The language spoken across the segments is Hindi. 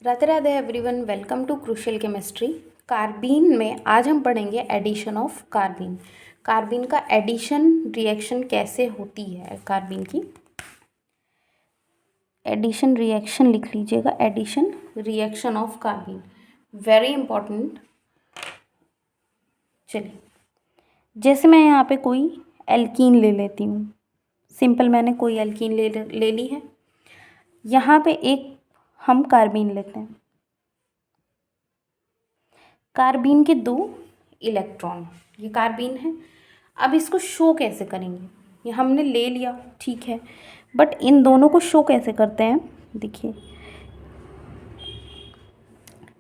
Radhe Radhe everyone, welcome to crucial chemistry. Carbene में आज हम पढ़ेंगे एडिशन ऑफ कार्बीन। कार्बीन का एडिशन रिएक्शन कैसे होती है। कार्बीन की एडिशन रिएक्शन लिख लीजिएगा, addition reaction of carbene, very important. चलिए, जैसे मैं यहाँ पे कोई एल्कीन ले लेती हूँ, सिंपल मैंने कोई एल्कीन ले ली है। यहाँ पे एक हम कार्बीन लेते हैं, कार्बीन के 2 इलेक्ट्रॉन, ये कार्बीन है। अब इसको शो कैसे करेंगे, ये हमने ले लिया ठीक है, बट इन दोनों को शो कैसे करते हैं। देखिए,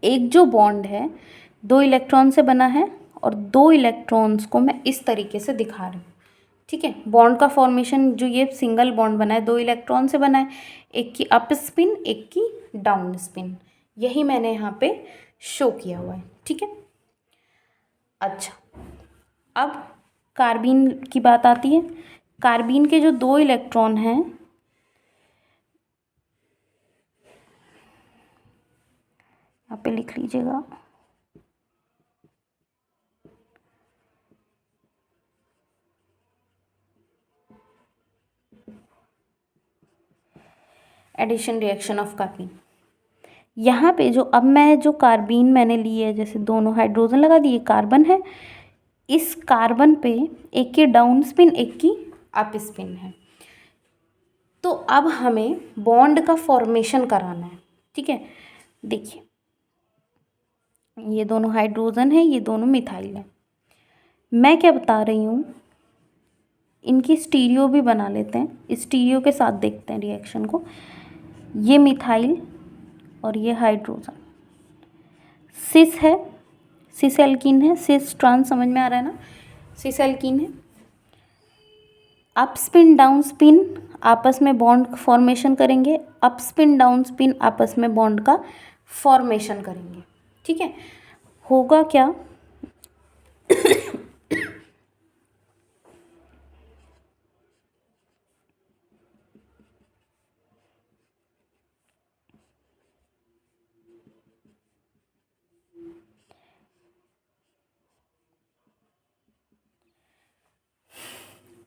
एक जो बॉन्ड है 2 इलेक्ट्रॉन से बना है और 2 इलेक्ट्रॉन्स को मैं इस तरीके से दिखा रही हूँ, ठीक है। बॉन्ड का फॉर्मेशन जो ये सिंगल बॉन्ड बना है 2 इलेक्ट्रॉन से बना है, एक की अप स्पिन एक की डाउन स्पिन, यही मैंने यहाँ पे शो किया हुआ है, ठीक है। अच्छा, अब कार्बीन की बात आती है। कार्बीन के जो 2 इलेक्ट्रॉन हैं, यहाँ पे लिख लीजिएगा, एडिशन रिएक्शन ऑफ कार्बीन। यहाँ पे जो अब मैं जो कार्बीन मैंने ली है, जैसे दोनों हाइड्रोजन लगा दिए, कार्बन है, इस कार्बन पे एक की डाउन स्पिन एक की अप स्पिन है। तो अब हमें बॉन्ड का फॉर्मेशन कराना है, ठीक है। देखिए, ये दोनों हाइड्रोजन है, ये दोनों मिथाइल है। मैं क्या बता रही हूँ, इनकी स्टीरियो भी बना लेते हैं, स्टीरियो के साथ देखते हैं रिएक्शन को। ये मिथाइल और ये हाइड्रोजन, सिस है, सिस एल्कीन है, सिस ट्रांस समझ में आ रहा है ना, सिस एल्कीन है। अप स्पिन डाउन स्पिन आपस में बॉन्ड फॉर्मेशन करेंगे, अप स्पिन डाउन स्पिन आपस में बॉन्ड का फॉर्मेशन करेंगे, ठीक है। होगा क्या,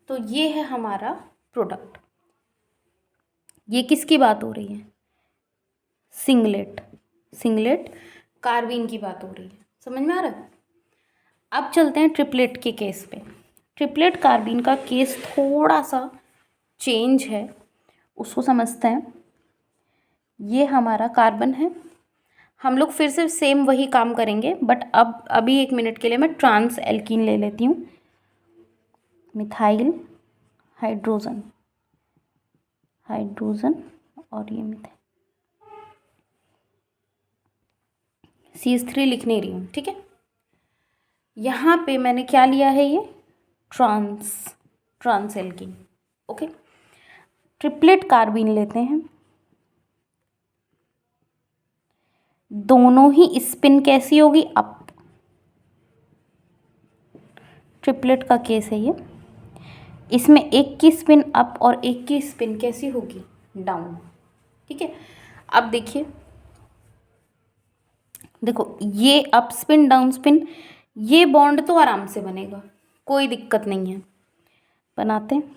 तो ये है हमारा प्रोडक्ट। ये किसकी बात हो रही है, सिंगलेट, सिंगलेट कार्बीन की बात हो रही है, समझ में आ रहा है। अब चलते हैं ट्रिपलेट के केस पे। ट्रिपलेट कार्बीन का केस थोड़ा सा चेंज है, उसको समझते हैं। ये हमारा कार्बन है, हम लोग फिर से सेम वही काम करेंगे, बट अब अभी 1 मिनट के लिए मैं ट्रांस एल्कीन ले लेती हूँ। मिथाइल, हाइड्रोजन, हाइड्रोजन और ये मिथाइल, CH3 लिख नहीं रही हूँ, ठीक है। यहाँ पे मैंने क्या लिया है, ये trans, trans alkene, okay. Triplet carbene लेते हैं, दोनों ही स्पिन कैसी होगी, अप, ट्रिपलेट का केस है ये। इसमें एक की स्पिन अप और एक की स्पिन कैसी होगी, डाउन, ठीक है। अब देखिए, देखो ये अप स्पिन डाउन स्पिन, ये बॉन्ड तो आराम से बनेगा, कोई दिक्कत नहीं है, बनाते हैं।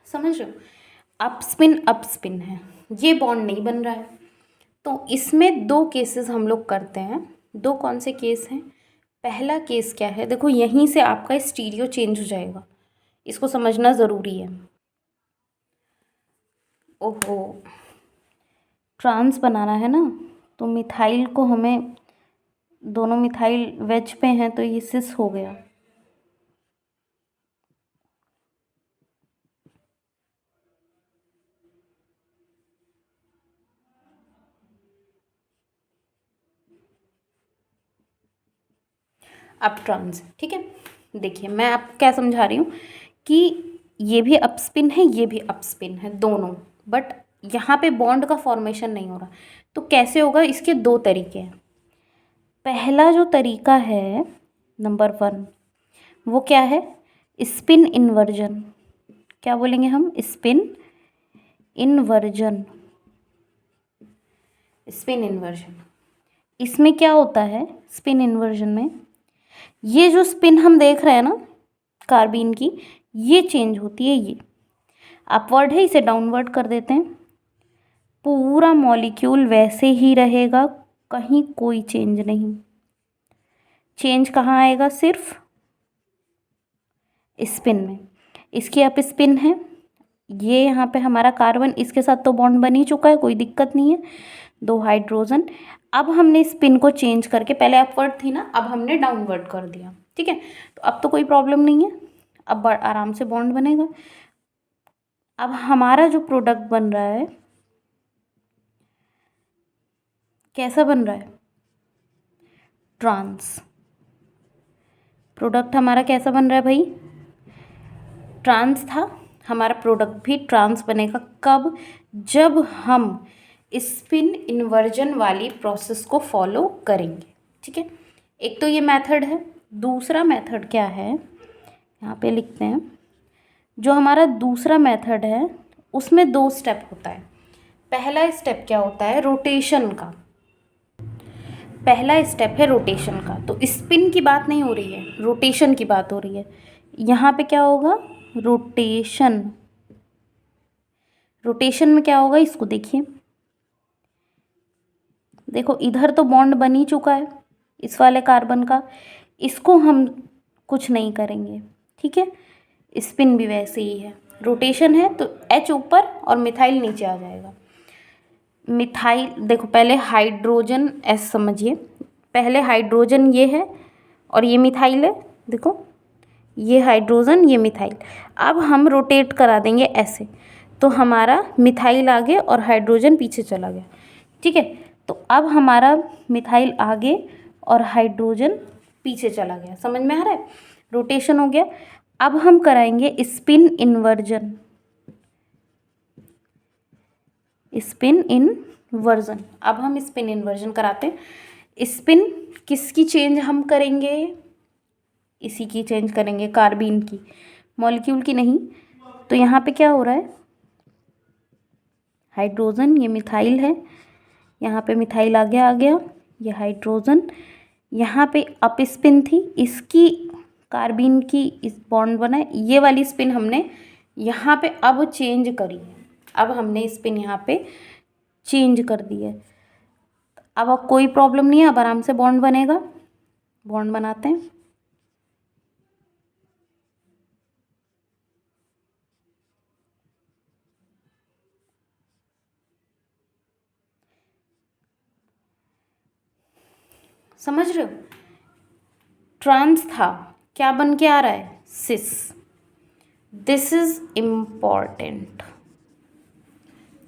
समझ रहे हो, अप स्पिन है, ये बॉन्ड नहीं बन रहा है। तो इसमें 2 केसेस हम लोग करते हैं। 2 कौन से केस हैं, पहला केस क्या है, देखो यहीं से आपका स्टीरियो चेंज हो जाएगा, इसको समझना ज़रूरी है। ओहो, ट्रांस बनाना है ना, तो मिथाइल को हमें, दोनों मिथाइल वेज पे हैं तो ये सिस हो गया। अब ट्रांस, ठीक है। देखिए मैं आपको क्या समझा रही हूँ कि ये भी अपस्पिन है, ये भी अपस्पिन है दोनों, बट यहाँ पे बॉन्ड का फॉर्मेशन नहीं हो रहा। तो कैसे होगा, इसके दो तरीके हैं। पहला जो तरीका है नंबर 1, वो क्या है, स्पिन इन्वर्जन। क्या बोलेंगे हम, स्पिन इन्वर्जन। स्पिन इन्वर्जन, इसमें क्या होता है, स्पिन इन्वर्जन में ये जो स्पिन हम देख रहे हैं ना कार्बीन की, ये चेंज होती है, ये अपवर्ड है, इसे डाउनवर्ड कर देते हैं, पूरा मॉलिक्यूल वैसे ही रहेगा, कहीं कोई चेंज नहीं। चेंज कहाँ आएगा, सिर्फ स्पिन में। इसकी अप स्पिन है, ये यहाँ पे हमारा कार्बन, इसके साथ तो बॉन्ड बन ही चुका है, कोई दिक्कत नहीं है, 2 हाइड्रोजन। अब हमने स्पिन को चेंज करके, पहले अपवर्ड थी ना, अब हमने डाउनवर्ड कर दिया, ठीक है। तो अब तो कोई प्रॉब्लम नहीं है, अब आराम से बॉन्ड बनेगा। अब हमारा जो प्रोडक्ट बन रहा है, कैसा बन रहा है, ट्रांस। प्रोडक्ट हमारा कैसा बन रहा है भाई, ट्रांस था, हमारा प्रोडक्ट भी ट्रांस बनेगा। कब, जब हम स्पिन इन्वर्जन वाली प्रोसेस को फॉलो करेंगे, ठीक है। एक तो ये मेथड है, दूसरा मेथड क्या है, यहाँ पे लिखते हैं। जो हमारा दूसरा मेथड है उसमें 2 स्टेप होता है। पहला स्टेप क्या होता है, रोटेशन का। पहला स्टेप है रोटेशन का, तो स्पिन की बात नहीं हो रही है, रोटेशन की बात हो रही है। यहाँ पे क्या होगा, रोटेशन। रोटेशन में क्या होगा, इसको देखिए, देखो इधर तो बॉन्ड बन ही चुका है इस वाले कार्बन का, इसको हम कुछ नहीं करेंगे, ठीक है। स्पिन भी वैसे ही है, रोटेशन है तो H ऊपर और मिथाइल नीचे आ जाएगा। मिथाइल, देखो पहले हाइड्रोजन, S समझिए, पहले हाइड्रोजन ये है और ये मिथाइल है, देखो ये हाइड्रोजन, ये मिथाइल। अब हम रोटेट करा देंगे ऐसे, तो हमारा मिथाइल आगे और हाइड्रोजन पीछे चला गया, ठीक है। तो अब हमारा मिथाइल आगे और हाइड्रोजन पीछे चला गया, समझ में आ रहा है, रोटेशन हो गया। अब हम कराएंगे स्पिन इन्वर्जन। स्पिन इन्वर्जन, अब हम स्पिन इन्वर्जन कराते हैं। स्पिन किसकी चेंज हम करेंगे, इसी की चेंज करेंगे, कार्बीन की, मॉलिक्यूल की नहीं। तो यहाँ पे क्या हो रहा है, हाइड्रोजन, ये मिथाइल है, यहाँ पे मिथाइल आगे आ गया, ये हाइड्रोजन, यहाँ पे अप स्पिन थी, इसकी कार्बीन की इस बॉन्ड बना है, ये वाली स्पिन हमने यहाँ पे अब चेंज करी है। अब हमने स्पिन यहाँ पे चेंज कर दी है, अब कोई प्रॉब्लम नहीं है, अब आराम से बॉन्ड बनेगा। बॉन्ड बनाते हैं, समझ रहे हो, ट्रांस था, क्या बन के आ रहा है, सिस। This is important.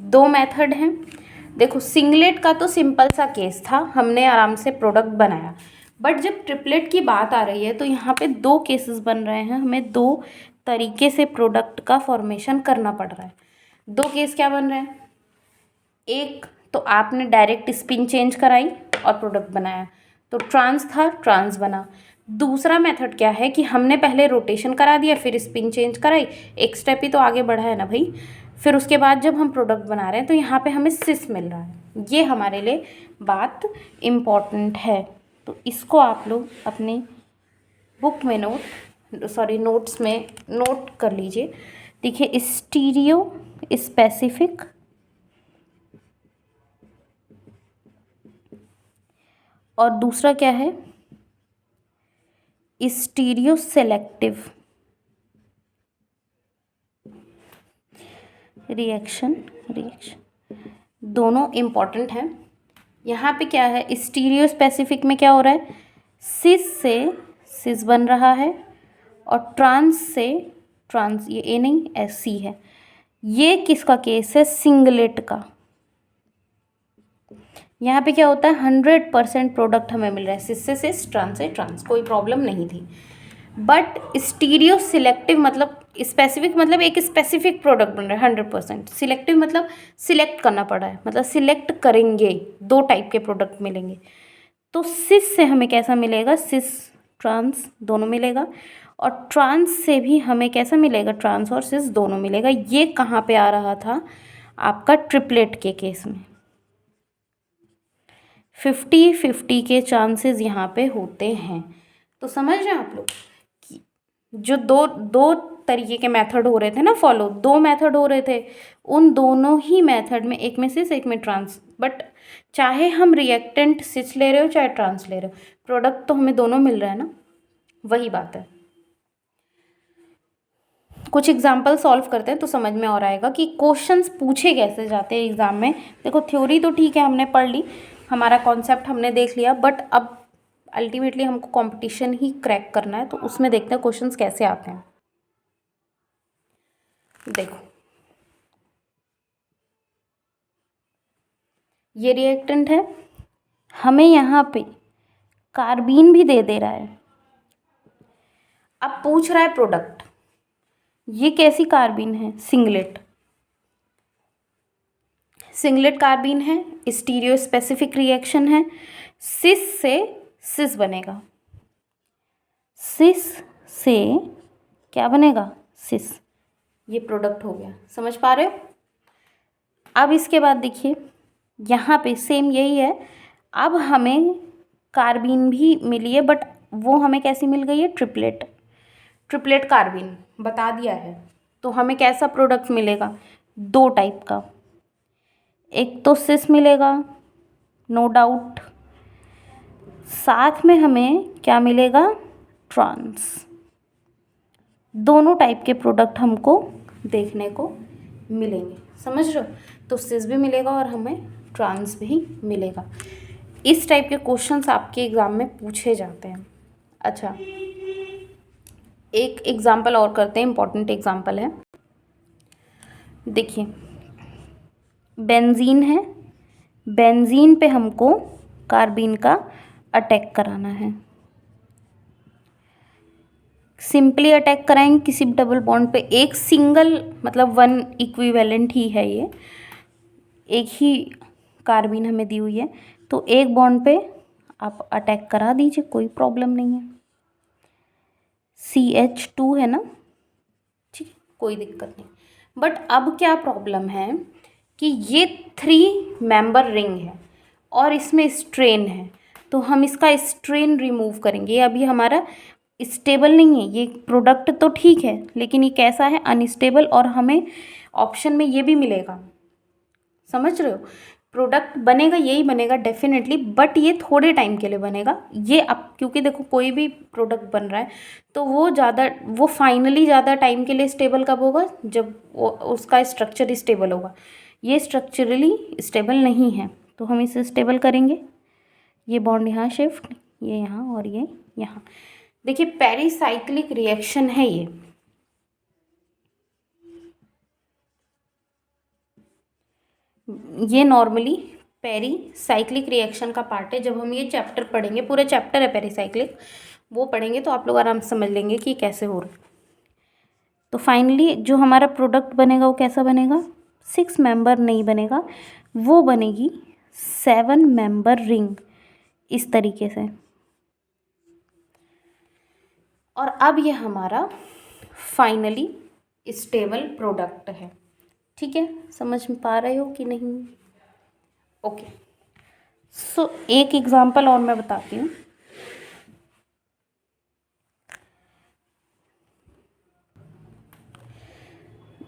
2 मेथड हैं, देखो सिंगलेट का तो सिंपल सा केस था, हमने आराम से प्रोडक्ट बनाया, बट जब ट्रिपलेट की बात आ रही है तो यहाँ पे 2 केसेस बन रहे हैं, हमें 2 तरीके से प्रोडक्ट का फॉर्मेशन करना पड़ रहा है। 2 केस क्या बन रहे हैं, एक तो आपने डायरेक्ट स्पिन चेंज कराई और प्रोडक्ट बनाया, तो ट्रांस था, ट्रांस बना। दूसरा मेथड क्या है कि हमने पहले रोटेशन करा दिया, फिर स्पिन चेंज कराई, एक स्टेप ही तो आगे बढ़ा है ना भाई। फिर उसके बाद जब हम प्रोडक्ट बना रहे हैं तो यहाँ पे हमें सिस मिल रहा है, ये हमारे लिए बात इम्पॉर्टेंट है। तो इसको आप लोग अपने बुक में नोट्स में नोट कर लीजिए। देखिए स्टीरियो स्पेसिफिक, और दूसरा क्या है, स्टीरियो सेलेक्टिव रिएक्शन। दोनों इम्पॉर्टेंट हैं। यहाँ पे क्या है, स्टीरियो स्पेसिफिक में क्या हो रहा है, सिस से सिस बन रहा है और ट्रांस से ट्रांस, ये ए नहीं एस सी है। ये किसका केस है, सिंगलेट का। यहाँ पे क्या होता है, 100% प्रोडक्ट हमें मिल रहा है, सिस से सिस, ट्रांस से ट्रांस, कोई प्रॉब्लम नहीं थी। बट स्टीरियो सिलेक्टिव मतलब स्पेसिफिक, मतलब एक स्पेसिफिक प्रोडक्ट बन रहा है 100%। सिलेक्टिव मतलब सिलेक्ट करना पड़ा है, मतलब सिलेक्ट करेंगे, दो टाइप के प्रोडक्ट मिलेंगे। तो सिस से हमें कैसा मिलेगा, सिस ट्रांस दोनों मिलेगा, और ट्रांस से भी हमें कैसा मिलेगा, ट्रांस और सिस दोनों मिलेगा। ये कहाँ पे आ रहा था, आपका ट्रिपलेट के केस में 50-50 के चांसेस यहाँ पे होते हैं। तो समझ रहे हैं आप लोग कि जो दो दो तरीके के मेथड हो रहे थे ना फॉलो, दो मेथड हो रहे थे, उन दोनों ही मेथड में एक में सिस एक में ट्रांस, बट चाहे हम रिएक्टेंट सिस ले रहे हो चाहे ट्रांस ले रहे हो, प्रोडक्ट तो हमें दोनों मिल रहा है ना, वही बात है। कुछ एग्जाम्पल सॉल्व करते हैं तो समझ में और आएगा कि क्वेश्चंस पूछे कैसे जाते हैं एग्ज़ाम में। देखो थ्योरी तो ठीक है हमने पढ़ ली, हमारा कॉन्सेप्ट हमने देख लिया, बट अब अल्टीमेटली हमको कंपटीशन ही क्रैक करना है, तो उसमें देखते हैं क्वेश्चंस कैसे आते हैं। देखो ये रिएक्टेंट है, हमें यहाँ पे कार्बीन भी दे दे रहा है, अब पूछ रहा है प्रोडक्ट। ये कैसी कार्बीन है, सिंगलेट, सिंगलेट कार्बीन है, स्टीरियो स्पेसिफिक रिएक्शन है, सिस से सिस बनेगा, सिस से क्या बनेगा, सिस, ये प्रोडक्ट हो गया। समझ पा रहे हो। अब इसके बाद देखिए यहाँ पे सेम यही है, अब हमें कार्बीन भी मिली है, बट वो हमें कैसी मिल गई है, ट्रिपलेट, ट्रिपलेट कार्बीन बता दिया है। तो हमें कैसा प्रोडक्ट मिलेगा, दो टाइप का, एक तो सिस मिलेगा नो डाउट, साथ में हमें क्या मिलेगा, ट्रांस। दोनों टाइप के प्रोडक्ट हमको देखने को मिलेंगे, समझ रहे हो। तो सिस भी मिलेगा और हमें ट्रांस भी मिलेगा। इस टाइप के क्वेश्चंस आपके एग्ज़ाम में पूछे जाते हैं। अच्छा एक एग्जाम्पल और करते हैं, इम्पॉर्टेंट एग्जाम्पल है। देखिए बेंजीन है, बेंजीन पे हमको कार्बीन का अटैक कराना है। सिंपली अटैक कराएंगे किसी भी डबल बॉन्ड पे, एक सिंगल मतलब वन इक्विवेलेंट ही है ये, एक ही कार्बीन हमें दी हुई है, तो एक बॉन्ड पे आप अटैक करा दीजिए, कोई प्रॉब्लम नहीं है। CH2 है ना, ठीक, कोई दिक्कत नहीं। बट अब क्या प्रॉब्लम है कि ये 3 मेंबर रिंग है और इसमें स्ट्रेन है, तो हम इसका स्ट्रेन रिमूव करेंगे। ये अभी हमारा स्टेबल नहीं है, ये प्रोडक्ट तो ठीक है लेकिन ये कैसा है, अनस्टेबल, और हमें ऑप्शन में ये भी मिलेगा, समझ रहे हो। प्रोडक्ट बनेगा यही बनेगा डेफिनेटली, बट ये थोड़े टाइम के लिए बनेगा ये। अब क्योंकि देखो कोई भी प्रोडक्ट बन रहा है तो वो फाइनली ज़्यादा टाइम के लिए स्टेबल कब होगा, जब उसका स्ट्रक्चर स्टेबल होगा। ये स्ट्रक्चरली स्टेबल नहीं है, तो हम इसे स्टेबल करेंगे। ये बॉन्ड यहाँ शिफ्ट, ये यहाँ और ये यहाँ। देखिए पेरिसाइक्लिक रिएक्शन है ये नॉर्मली पेरीसाइक्लिक रिएक्शन का पार्ट है। जब हम ये चैप्टर पढ़ेंगे, पूरे चैप्टर है पेरीसाइक्लिक, वो पढ़ेंगे तो आप लोग आराम से समझ लेंगे कि कैसे हो रहा है। तो फाइनली जो हमारा प्रोडक्ट बनेगा वो कैसा बनेगा, 6 मेंबर नहीं बनेगा, वो बनेगी 7 मेंबर रिंग, इस तरीके से। और अब ये हमारा फाइनली स्टेबल प्रोडक्ट है। ठीक है, समझ में पा रहे हो कि नहीं। ओके सो एक एग्जांपल और मैं बताती हूँ।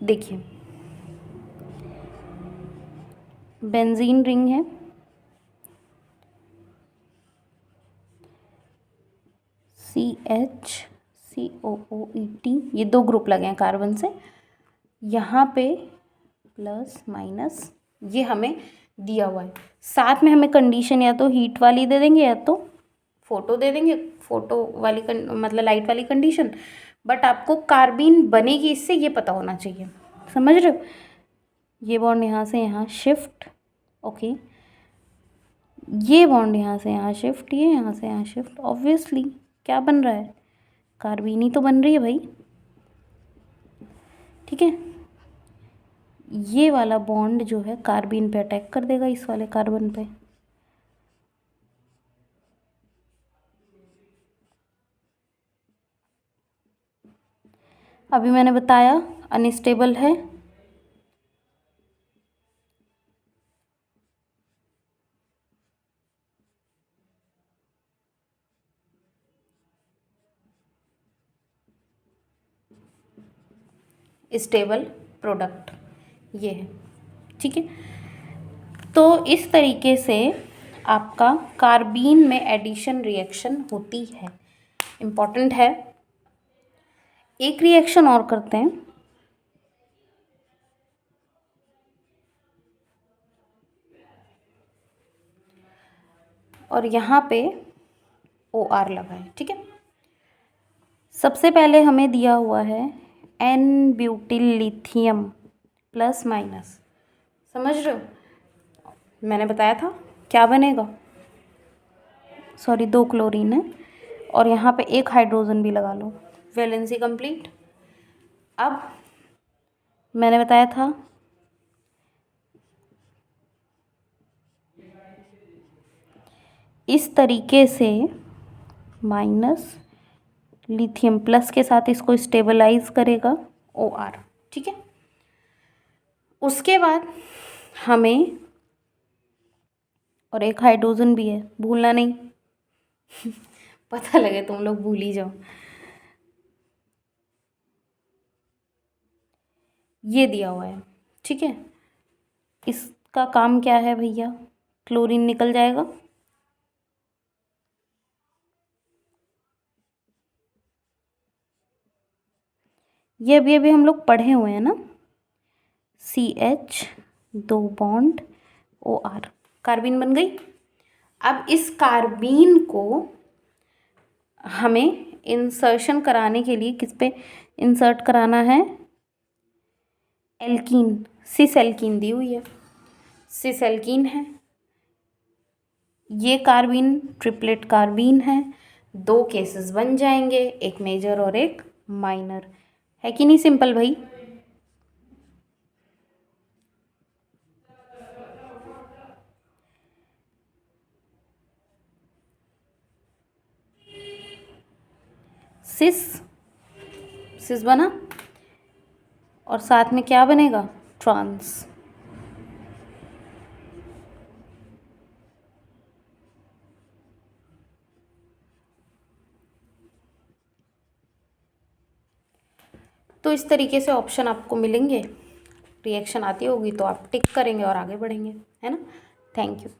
देखिए बेंजीन रिंग है, CH COOET, ये 2 ग्रुप लगे हैं कार्बन से, यहाँ पे प्लस माइनस ये हमें दिया हुआ है। साथ में हमें कंडीशन या तो हीट वाली दे देंगे या तो फोटो दे देंगे, फोटो वाली मतलब लाइट वाली कंडीशन, बट आपको कार्बीन बनेगी इससे ये पता होना चाहिए, समझ रहे हो। ये बॉन्ड यहाँ से यहाँ शिफ्ट, ओके। ये बॉन्ड यहाँ से यहाँ शिफ्ट, ये यहाँ से यहाँ शिफ्ट, ऑब्वियसली क्या बन रहा है, कार्बीन ही तो बन रही है भाई। ठीक है, ये वाला बॉन्ड जो है कार्बीन पे अटैक कर देगा, इस वाले कार्बन पे। अभी मैंने बताया अनस्टेबल है, स्टेबल प्रोडक्ट ये है। ठीक है, तो इस तरीके से आपका कार्बीन में एडिशन रिएक्शन होती है, इम्पॉर्टेंट है। एक रिएक्शन और करते हैं, और यहाँ पे OR लगा है। ठीक है, सबसे पहले हमें दिया हुआ है N butyl lithium plus minus, समझ रहे हो, मैंने बताया था क्या बनेगा, सॉरी 2 क्लोरीन है, और यहाँ पे 1 हाइड्रोजन भी लगा लो, वैलेंसी कंप्लीट। अब मैंने बताया था इस तरीके से माइनस लिथियम प्लस के साथ इसको स्टेबलाइज करेगा OR। ठीक है, उसके बाद हमें, और 1 हाइड्रोजन भी है, भूलना नहीं पता लगे तुम लोग भूल ही जाओ। ये दिया हुआ है। ठीक है, इसका काम क्या है भैया, क्लोरीन निकल जाएगा, ये अभी हम लोग पढ़े हुए हैं ना, CH 2 बॉन्ड OR, कार्बीन बन गई। अब इस कार्बीन को हमें इंसर्शन कराने के लिए किस पे इंसर्ट कराना है, एल्कीन, सिस एल्कीन दी हुई है, सिस एल्कीन है, ये कार्बीन ट्रिपलेट कार्बीन है, 2 केसेस बन जाएंगे, एक मेजर और एक माइनर, है कि नहीं सिंपल भाई। सिस, सिस बना, और साथ में क्या बनेगा, ट्रांस। तो इस तरीके से ऑप्शन आपको मिलेंगे, रिएक्शन आती होगी तो आप टिक करेंगे और आगे बढ़ेंगे, है ना। Thank you.